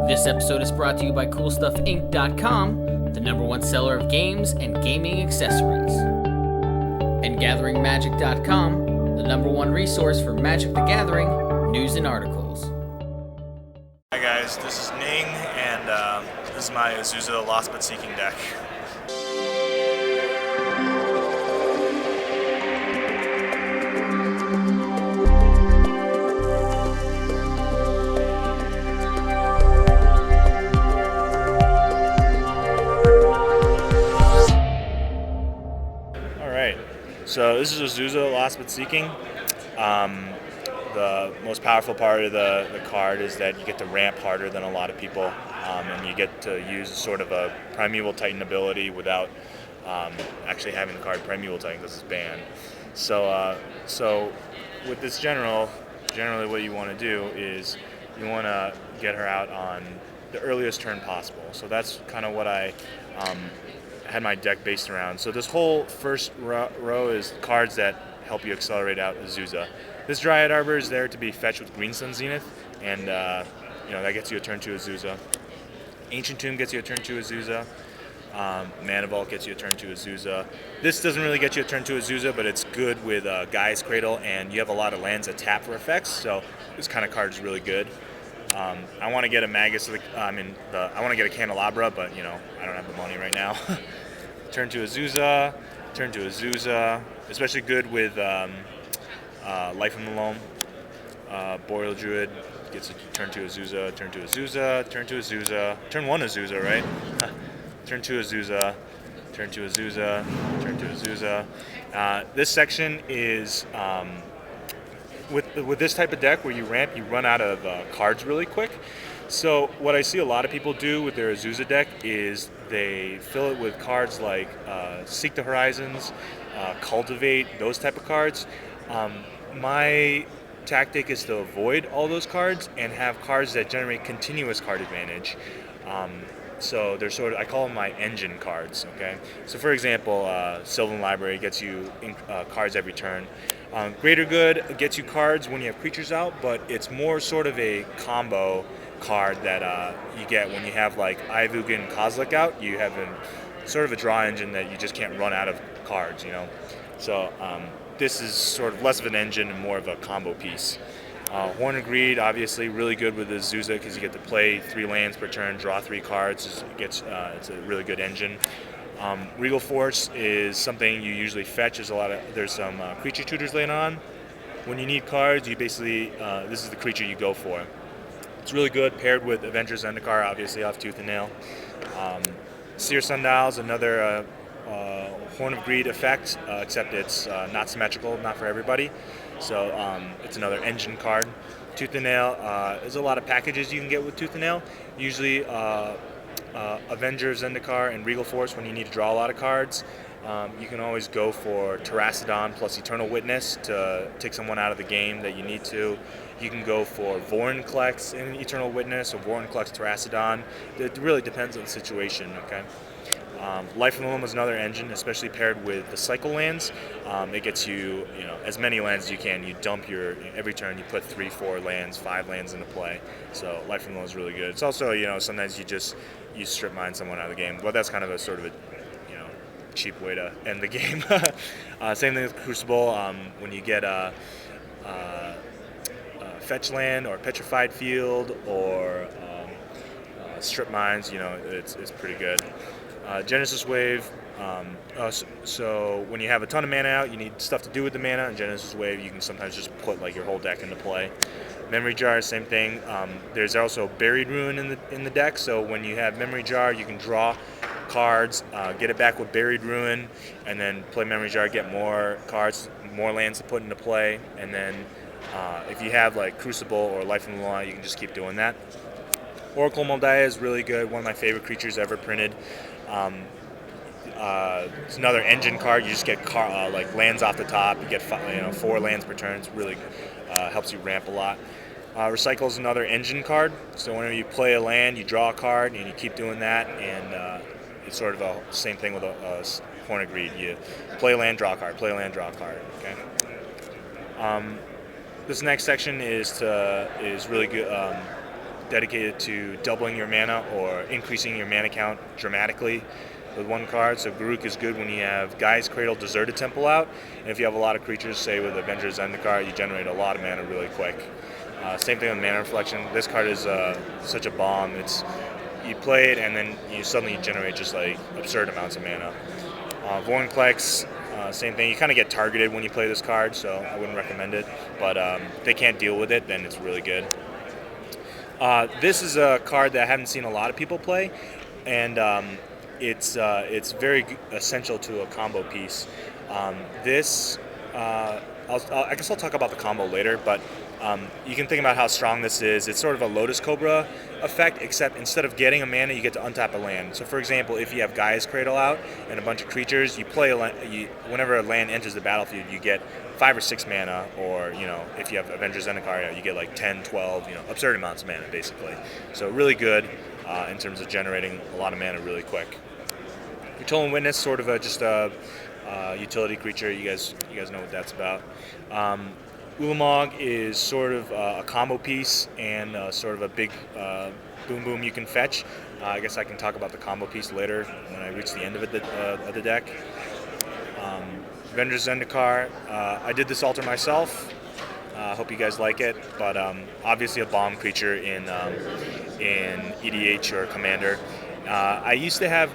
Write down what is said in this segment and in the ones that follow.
This episode is brought to you by CoolStuffInc.com, the #1 seller of games and gaming accessories. And GatheringMagic.com, the #1 resource for Magic the Gathering news and articles. Hi guys, this is Ning, and this is my Azusa Lost But Seeking deck. So this is Azusa Lost But Seeking. The most powerful part of the card is that you get to ramp harder than a lot of people, and you get to use sort of a Primeval Titan ability without actually having the card Primeval Titan because it's banned. So with this generally what you want to do is you want to get her out on the earliest turn possible. So that's kind of what I had my deck based around. So this whole first row is cards that help you accelerate out Azusa. This Dryad Arbor is there to be fetched with Green Sun Zenith, and that gets you a turn 2 Azusa. Ancient Tomb gets you a turn 2 Azusa. Mana Vault gets you a turn 2 Azusa. This doesn't really get you a turn 2 Azusa, but it's good with Gaia's Cradle, and you have a lot of lands that tap for effects, so this kind of card is really good. I want to get a Magus. I want to get a Candelabra, but I don't have the money right now. Turn to Azusa, turn to Azusa, especially good with Life from the Loam. Boreal Druid gets a turn to Azusa, turn to Azusa, turn to Azusa, turn 1 Azusa, right? Turn 2 Azusa, turn to Azusa, turn to Azusa. This section is with this type of deck where you ramp, you run out of cards really quick. So what I see a lot of people do with their Azusa deck is they fill it with cards like Seek the Horizons, Cultivate, those type of cards. My tactic is to avoid all those cards and have cards that generate continuous card advantage. So they're I call them my engine cards, okay? So for example, Sylvan Library gets you cards every turn. Greater Good gets you cards when you have creatures out, but it's more sort of a combo card that you get when you have like Ivuga and Kozilek out. You have sort of a draw engine that you just can't run out of cards, So this is sort of less of an engine and more of a combo piece. Horn of Greed, obviously, really good with Azusa because you get to play 3 lands per turn, draw 3 cards. It's a really good engine. Regal Force is something you usually fetch. There's some creature tutors later on. When you need cards, you basically this is the creature you go for. It's really good paired with Avenger of Zendikar, obviously off Tooth and Nail. Seer Sundial is another Horn of Greed effect, except it's not symmetrical, not for everybody. So it's another engine card. Tooth and Nail, there's a lot of packages you can get with Tooth and Nail. Usually Avenger of Zendikar and Regal Force when you need to draw a lot of cards. You can always go for Terastodon plus Eternal Witness to take someone out of the game that you need to. You can go for Vorinclex and Eternal Witness or Vorinclex Terastodon. It really depends on the situation, okay? Life from the Loam is another engine, especially paired with the cycle lands. It gets you, as many lands as you can. You dump every turn you put 3, 4 lands, 5 lands into play. So Life from the Loam is really good. It's also, sometimes you strip mine someone out of the game. Well, that's kind of a sort of a cheap way to end the game. Same thing with Crucible. When you get a fetch land or Petrified Field or strip mines, it's pretty good. Genesis Wave. So when you have a ton of mana out, you need stuff to do with the mana. And Genesis Wave, you can sometimes just put like your whole deck into play. Memory Jar, same thing. There's also Buried Ruin in the deck. So when you have Memory Jar, you can draw cards, get it back with Buried Ruin, and then play Memory Jar, get more cards, more lands to put into play. And then if you have like Crucible or Life from the Loam, you can just keep doing that. Oracle Mul Daya is really good. One of my favorite creatures ever printed. It's another engine card. You just get like lands off the top. You get 4 lands per turn. It's really helps you ramp a lot. Recycle is another engine card. So whenever you play a land, you draw a card, and you keep doing that. And it's sort of the same thing with a Horn of Greed. You play a land, draw a card. Play a land, draw a card. Okay. This next section is really good. dedicated to doubling your mana or increasing your mana count dramatically with one card. So Garruk is good when you have Gaia's Cradle, Deserted Temple out, and if you have a lot of creatures, say with Avenger of Zendikar, you generate a lot of mana really quick. Same thing with Mana Reflection. This card is such a bomb. You play it and then you suddenly generate just like absurd amounts of mana. Vorinclex, same thing. You kind of get targeted when you play this card, so I wouldn't recommend it. But if they can't deal with it, then it's really good. This is a card that I haven't seen a lot of people play, and it's very essential to a combo piece. I guess I'll talk about the combo later, but you can think about how strong this is. It's sort of a Lotus Cobra effect, except instead of getting a mana, you get to untap a land. So for example, if you have Gaia's Cradle out and a bunch of creatures, you play whenever a land enters the battlefield, you get 5 or 6 mana, or if you have Avenger of Zendikar, you get like 10, 12, absurd amounts of mana basically. So really good in terms of generating a lot of mana really quick. Controlling Witness, sort of just a utility creature. You guys know what that's about. Ulamog is sort of a combo piece and sort of a big boom you can fetch. I guess I can talk about the combo piece later when I reach the end of the deck. Avenger of Zendikar, I did this altar myself. Hope you guys like it, but obviously a bomb creature in EDH or Commander. I used to have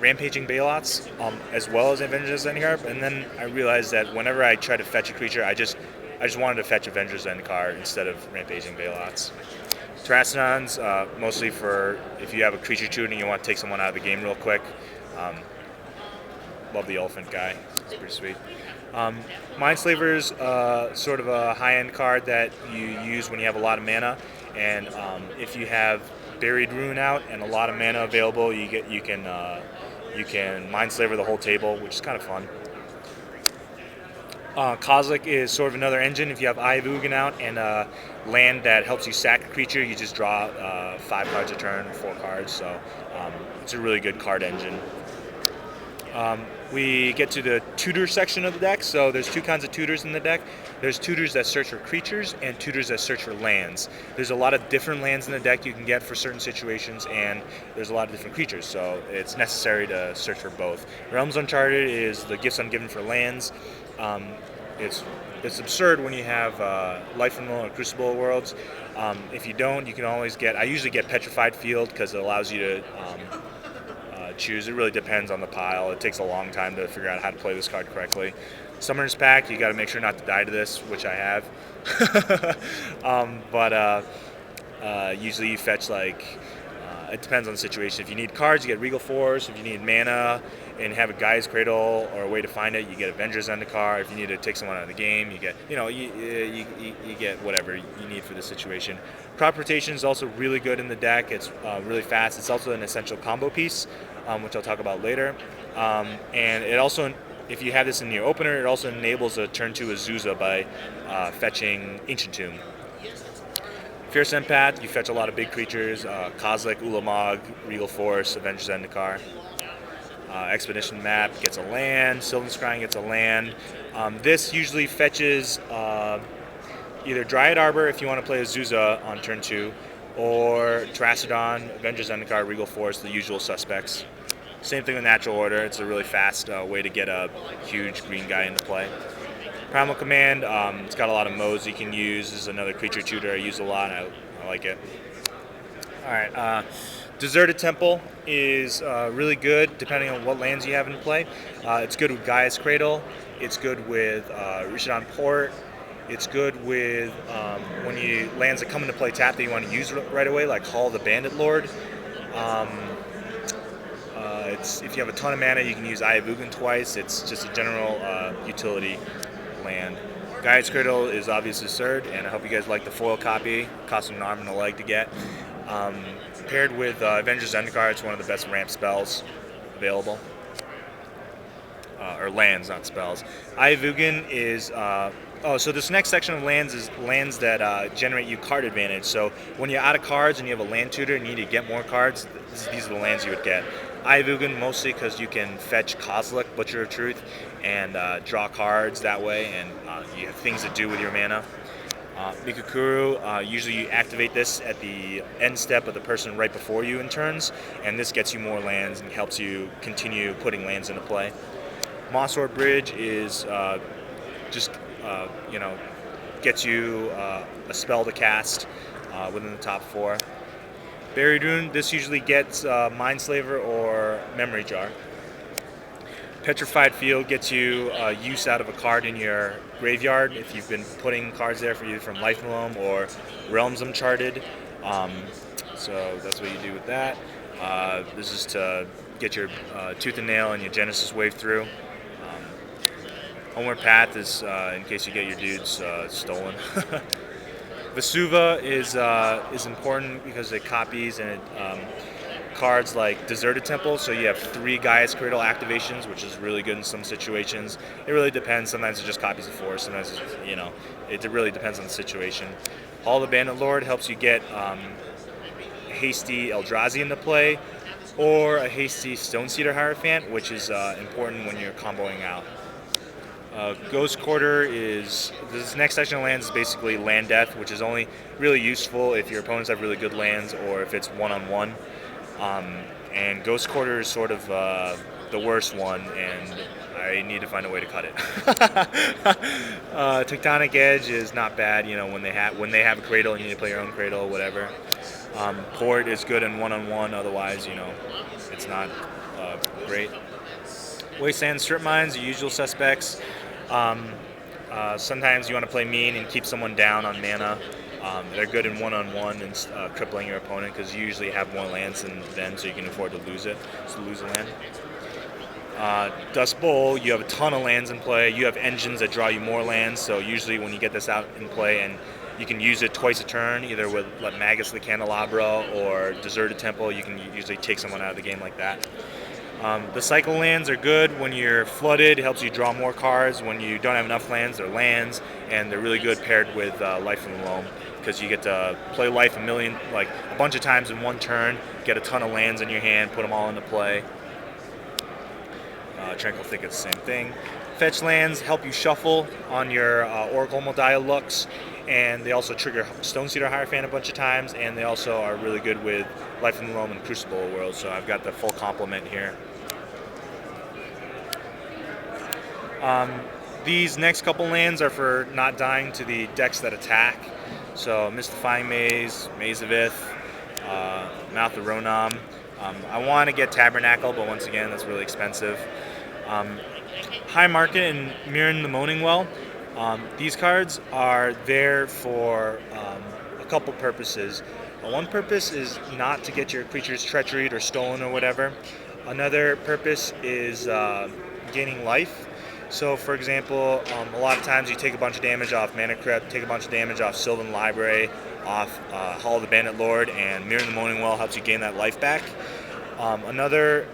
Rampaging Bailots as well as Avenger of Zendikar, and then I realized that whenever I try to fetch a creature, I just wanted to fetch Avenger of Zendikar instead of Rampaging Bailots. Terastodons, mostly for if you have a creature tutor and you want to take someone out of the game real quick. Love the elephant guy, it's pretty sweet. Mindslaver's sort of a high-end card that you use when you have a lot of mana, and if you have Buried Ruin out and a lot of mana available, you can Mindslaver the whole table, which is kind of fun. Kozilek is sort of another engine. If you have Eye of Ugin out and a land that helps you sack a creature, you just draw 5 cards a turn, 4 cards, so it's a really good card engine. We get to the tutor section of the deck. So there's 2 kinds of tutors in the deck. There's tutors that search for creatures and tutors that search for lands. There's a lot of different lands in the deck you can get for certain situations, and there's a lot of different creatures, so it's necessary to search for both. Realms Uncharted is the Gifts Ungiven for lands. It's absurd when you have Life from Mul or Crucible of Worlds. If you don't, you can always get, I usually get Petrified Field because it allows you to choose. It really depends on the pile. It takes a long time to figure out how to play this card correctly. Summoner's Pact, you got to make sure not to die to this, which I have. Usually you fetch it depends on the situation. If you need cards, you get Regal Force. If you need mana and have a Gaia's Cradle or a way to find it, you get Avenger of Zendikar. If you need to take someone out of the game, you get you get whatever you need for the situation. Crop Rotation is also really good in the deck. It's really fast. It's also an essential combo piece, which I'll talk about later. And it also, if you have this in your opener, it also enables a turn 2 Azusa by fetching Ancient Tomb. Fierce Empath, you fetch a lot of big creatures, Kozilek, Ulamog, Regal Force, Avenger of Zendikar. Expedition Map gets a land, Sylvan Scrying gets a land. This usually fetches either Dryad Arbor if you want to play Azusa on turn 2, or Terastodon, Avenger of Zendikar, Regal Force, the usual suspects. Same thing with Natural Order. It's a really fast way to get a huge green guy into play. Primal Command, it's got a lot of modes you can use. This is another creature tutor I use a lot. I like it. Alright, Deserted Temple is really good depending on what lands you have in play. It's good with Gaia's Cradle. It's good with Rishadan Port. It's good with when you lands that come into play tap that you want to use right away, like Hall of the Bandit Lord. If you have a ton of mana, you can use Eye of Ugin twice. It's just a general utility land. Gaia's Cradle is obviously absurd, and I hope you guys like the foil copy. Costs an arm and a leg to get. Paired with Avenger of Zendikar, it's one of the best ramp spells available. Or lands, not spells. Eye of Ugin is... so this next section of lands is lands that generate you card advantage. So when you're out of cards and you have a land tutor and you need to get more cards, these are the lands you would get. Eye of Ugin mostly because you can fetch Kozilek, Butcher of Truth, and draw cards that way, and you have things to do with your mana. Mikakuru, usually you activate this at the end step of the person right before you in turns, and this gets you more lands and helps you continue putting lands into play. Mosswort Bridge is just, gets you a spell to cast within the top 4. Buried Rune, this usually gets Mindslaver or Memory Jar. Petrified Field gets you use out of a card in your graveyard if you've been putting cards there for you from Life in Loam or Realms Uncharted. So that's what you do with that. This is to get your Tooth and Nail and your Genesis Wave through. Homeward Path is in case you get your dudes stolen. Vesuva is important because it copies and it cards like Deserted Temple, so you have 3 Gaia's Cradle activations, which is really good in some situations. It really depends. Sometimes it just copies the force. Sometimes it really depends on the situation. Hall of the Bandit Lord helps you get a hasty Eldrazi into play, or a hasty Stoneseater Hierophant, which is important when you're comboing out. Ghost Quarter this next section of lands is basically land death, which is only really useful if your opponents have really good lands or if it's one-on-one. And Ghost Quarter is sort of the worst one, and I need to find a way to cut it. Tectonic Edge is not bad, when they have a Cradle and you need to play your own Cradle, whatever. Port is good in one-on-one, otherwise, it's not great. Wasteland Strip Mines, the usual suspects. Sometimes you want to play mean and keep someone down on mana. They're good in one-on-one and crippling your opponent because you usually have more lands than them, so you can afford to lose a land. Dust Bowl, you have a ton of lands in play. You have engines that draw you more lands, so usually when you get this out in play and you can use it twice a turn, either with Magus the Candelabra or Deserted Temple, you can usually take someone out of the game like that. The cycle lands are good when you're flooded. It helps you draw more cards. When you don't have enough lands, they're lands, and they're really good paired with Life in Loam because you get to play Life a bunch of times in one turn, get a ton of lands in your hand, put them all into play. Tranquil Thicket's the same thing. Fetch lands help you shuffle on your Oracle Mul Daya looks, and they also trigger Stoneseater Hierophant a bunch of times, and they also are really good with Life in Loam and Crucible of Worlds, so I've got the full complement here. These next couple lands are for not dying to the decks that attack. So Mystifying Maze, Maze of Ith, Mouth of Ronam. I want to get Tabernacle, but once again, that's really expensive. High Market and Mirren the Moaning Well. These cards are there for a couple purposes. One purpose is not to get your creatures treachered or stolen or whatever. Another purpose is gaining life. So, for example, a lot of times you take a bunch of damage off Mana Crypt, take a bunch of damage off Sylvan Library, off Hall of the Bandit Lord, and Mirror the Moaning Well helps you gain that life back. Another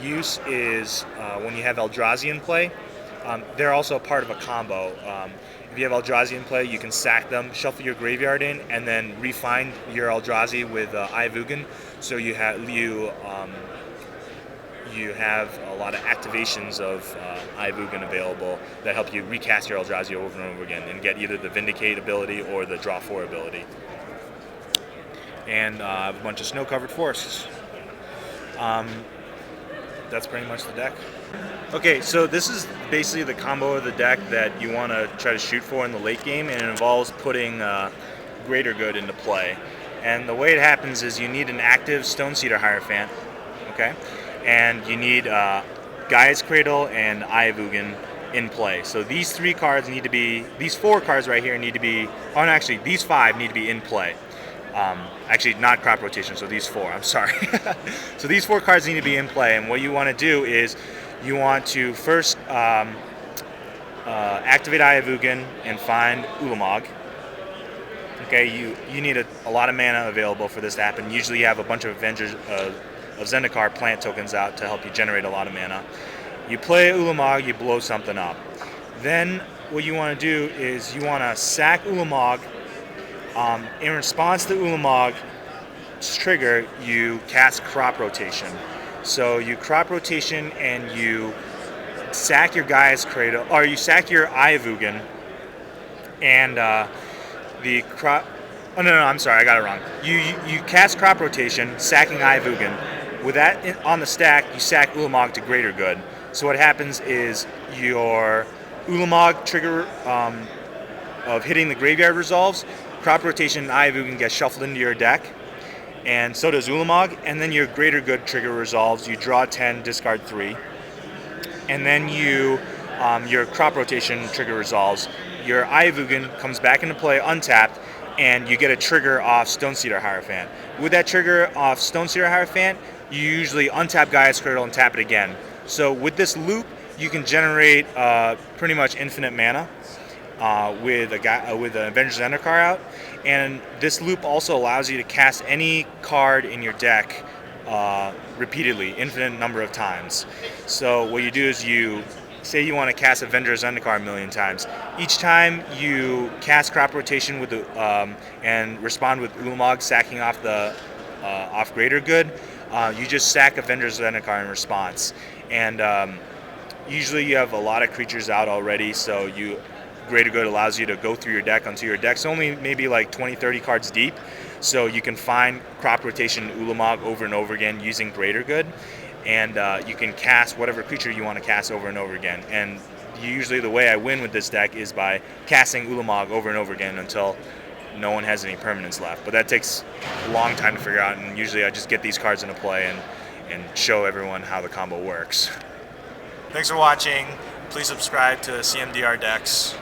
use is when you have Eldrazi in play. They're also a part of a combo. If you have Eldrazi in play, you can sack them, shuffle your graveyard in, and then refine your Eldrazi with Eye of Ugin. So you have a lot of activations of Eye of Ugin available that help you recast your Eldrazi over and over again and get either the Vindicate ability or the Draw 4 ability. And I have a bunch of snow-covered forests. That's pretty much the deck. Okay, so this is basically the combo of the deck that you want to try to shoot for in the late game, and it involves putting Greater Good into play. And the way it happens is you need an active Stoneseater Hierophant, okay? And you need Gaia's Cradle and Eye of Ugin in play. So these 3 cards need to be, these 4 cards right here need to be, oh no, actually these 5 need to be in play. Actually, not crop rotation, so these 4, I'm sorry. So these 4 cards need to be in play, and what you want to do is you want to first activate Eye of Ugin and find Ulamog. Okay, you need a lot of mana available for this to happen. Usually you have a bunch of Avengers of Zendikar plant tokens out to help you generate a lot of mana. You play Ulamog, you blow something up. Then what you want to do is you want to sack Ulamog. In response to Ulamog's trigger, you cast Crop Rotation. So you Crop Rotation and you sack your Gaia's Cradle, or you sack your Eye of Ugin, and the crop. Oh no, I'm sorry, I got it wrong. You cast crop rotation, sacking Eye of Ugin. With that on the stack, you sack Ulamog to greater good. So what happens is your Ulamog trigger of hitting the graveyard resolves. Crop rotation and Eye of Ugin gets shuffled into your deck, and so does Ulamog. And then your greater good trigger resolves. You draw 10, discard 3, and then your crop rotation trigger resolves. Your Eye of Ugin comes back into play untapped, and you get a trigger off Stonecedar Hierophant. With that trigger off Stonecedar Hierophant, you usually untap Gaia's Cradle and tap it again. So with this loop, you can generate pretty much infinite mana with an Avenger of Zendikar out, and this loop also allows you to cast any card in your deck repeatedly, infinite number of times. So what you do is you say you want to cast Avenger of Zendikar a million times. Each time you cast crop rotation with and respond with Ulamog sacking off the off greater good, you just sack Avenger of Zendikar in response. And usually you have a lot of creatures out already, so greater good allows you to go through your deck until your deck's only maybe like 20-30 cards deep, so you can find crop rotation Ulamog over and over again using greater good. And you can cast whatever creature you want to cast over and over again. And usually the way I win with this deck is by casting Ulamog over and over again until no one has any permanents left. But that takes a long time to figure out, and usually I just get these cards into play and show everyone how the combo works. Thanks for watching. Please subscribe to CMDR decks.